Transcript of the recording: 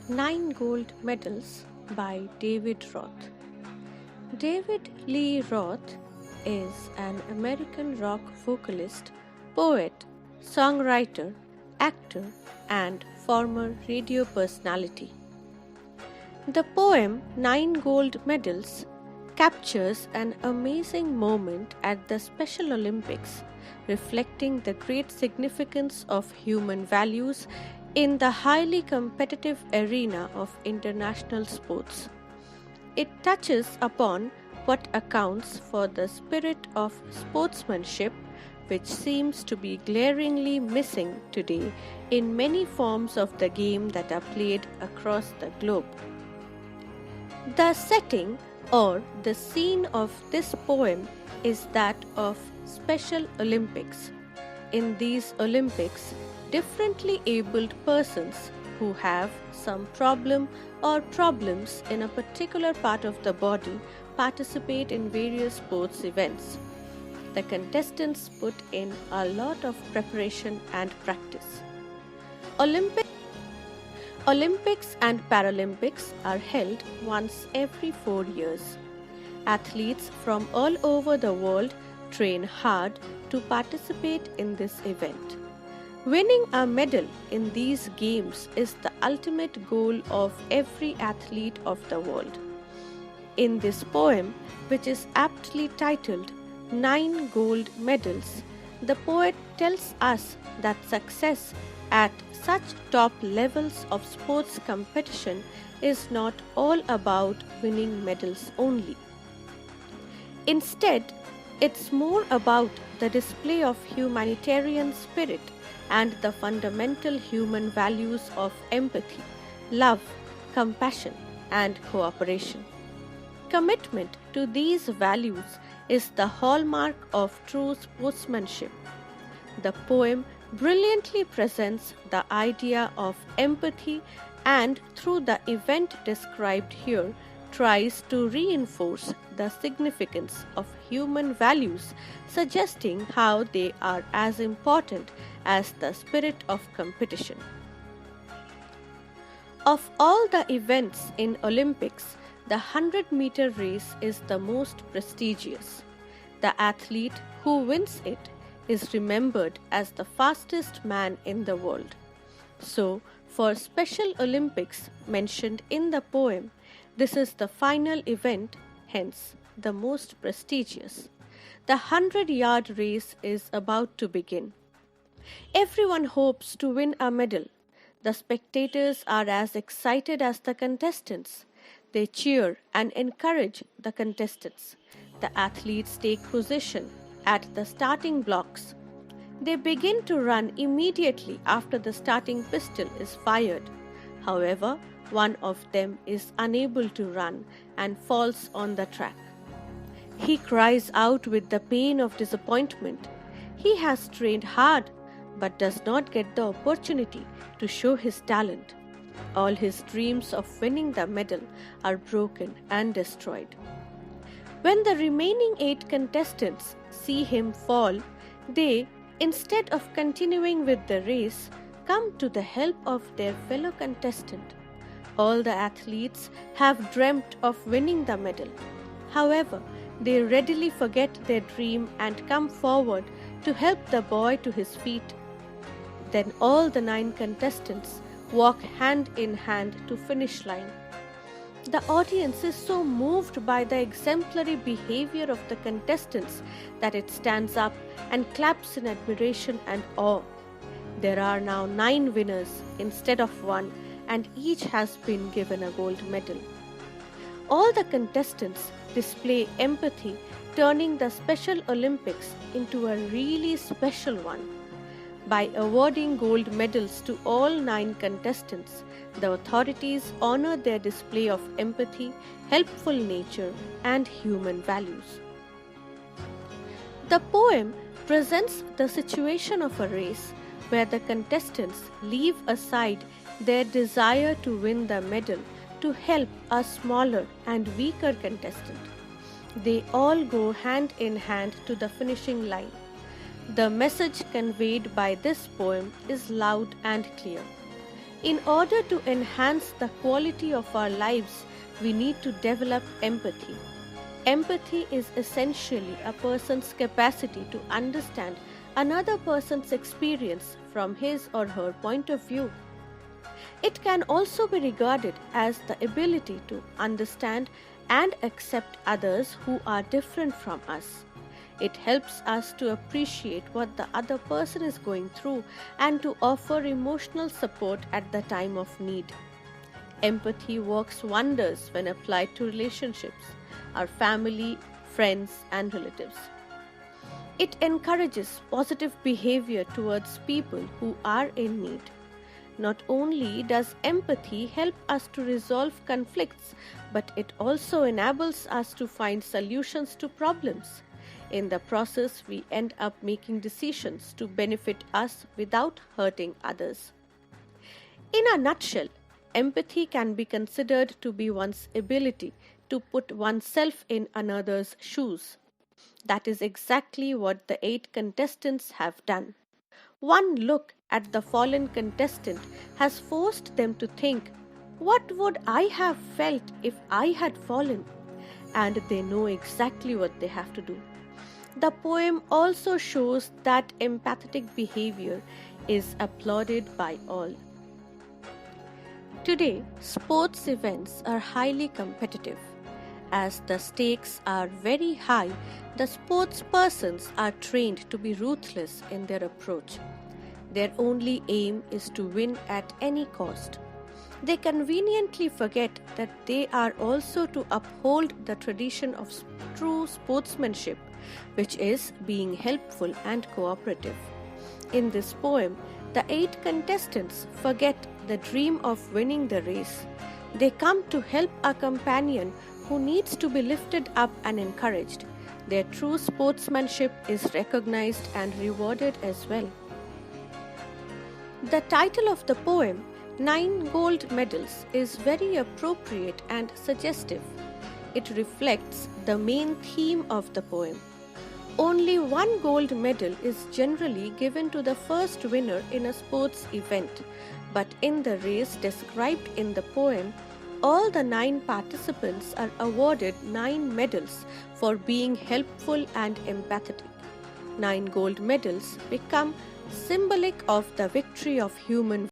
Nine Gold Medals by David Roth. David Lee Roth is an American rock vocalist, poet, songwriter, actor, and former radio personality. The poem Nine Gold Medals captures an amazing moment at the Special Olympics, reflecting the great significance of human values in the highly competitive arena of international sports. It touches upon what accounts for the spirit of sportsmanship, which seems to be glaringly missing today in many forms of the game that are played across the globe. The setting or the scene of this poem is that of Special Olympics. In these Olympics, differently abled persons who have some problem or problems in a particular part of the body participate in various sports events. The contestants put in a lot of preparation and practice. Olympics and Paralympics are held once every 4 years. Athletes from all over the world train hard to participate in this event. Winning a medal in these games is the ultimate goal of every athlete of the world. In this poem, which is aptly titled Nine Gold Medals, the poet tells us that success at such top levels of sports competition is not all about winning medals only. Instead, it's more about the display of humanitarian spirit and the fundamental human values of empathy, love, compassion, and cooperation. Commitment to these values is the hallmark of true sportsmanship. The poem brilliantly presents the idea of empathy and, through the event described here, tries to reinforce the significance of human values, suggesting how they are as important as the spirit of competition. Of all the events in Olympics, the 100-meter race is the most prestigious. The athlete who wins it is remembered as the fastest man in the world. So, for Special Olympics mentioned in the poem, this is the final event, hence the most prestigious. The 100-yard race is about to begin. Everyone hopes to win a medal. The spectators are as excited as the contestants. They cheer and encourage the contestants. The athletes take position at the starting blocks. They begin to run immediately after the starting pistol is fired. However, one of them is unable to run and falls on the track. He cries out with the pain of disappointment. He has trained hard but does not get the opportunity to show his talent. All his dreams of winning the medal are broken and destroyed. When the remaining 8 contestants see him fall, they, instead of continuing with the race, come to the help of their fellow contestant. All the athletes have dreamt of winning the medal. However, they readily forget their dream and come forward to help the boy to his feet. Then all the 9 contestants walk hand in hand to finish line. The audience is so moved by the exemplary behavior of the contestants that it stands up and claps in admiration and awe. There are now 9 winners instead of 1, and each has been given a gold medal. All the contestants display empathy, turning the Special Olympics into a really special one. By awarding gold medals to all 9 contestants, the authorities honor their display of empathy, helpful nature, and human values. The poem presents the situation of a race where the contestants leave aside their desire to win the medal to help a smaller and weaker contestant. They all go hand in hand to the finishing line. The message conveyed by this poem is loud and clear. In order to enhance the quality of our lives, we need to develop empathy. Empathy is essentially a person's capacity to understand another person's experience from his or her point of view. It can also be regarded as the ability to understand and accept others who are different from us. It helps us to appreciate what the other person is going through and to offer emotional support at the time of need. Empathy works wonders when applied to relationships, our family, friends, and relatives. It encourages positive behavior towards people who are in need. Not only does empathy help us to resolve conflicts, but it also enables us to find solutions to problems. In the process, we end up making decisions to benefit us without hurting others. In a nutshell, empathy can be considered to be one's ability to put oneself in another's shoes. That is exactly what the 8 contestants have done. One look at the fallen contestant has forced them to think, what would I have felt if I had fallen? And they know exactly what they have to do. The poem also shows that empathetic behavior is applauded by all. Today, sports events are highly competitive. As the stakes are very high, the sportspersons are trained to be ruthless in their approach. Their only aim is to win at any cost. They conveniently forget that they are also to uphold the tradition of true sportsmanship, which is being helpful and cooperative. In this poem, the 8 contestants forget the dream of winning the race. They come to help a companion who needs to be lifted up and encouraged. Their true sportsmanship is recognized and rewarded as well. The title of the poem, 9 Gold Medals, is very appropriate and suggestive. It reflects the main theme of the poem. Only 1 gold medal is generally given to the first winner in a sports event, but in the race described in the poem, all the 9 participants are awarded 9 medals for being helpful and empathetic. 9 gold medals become symbolic of the victory of human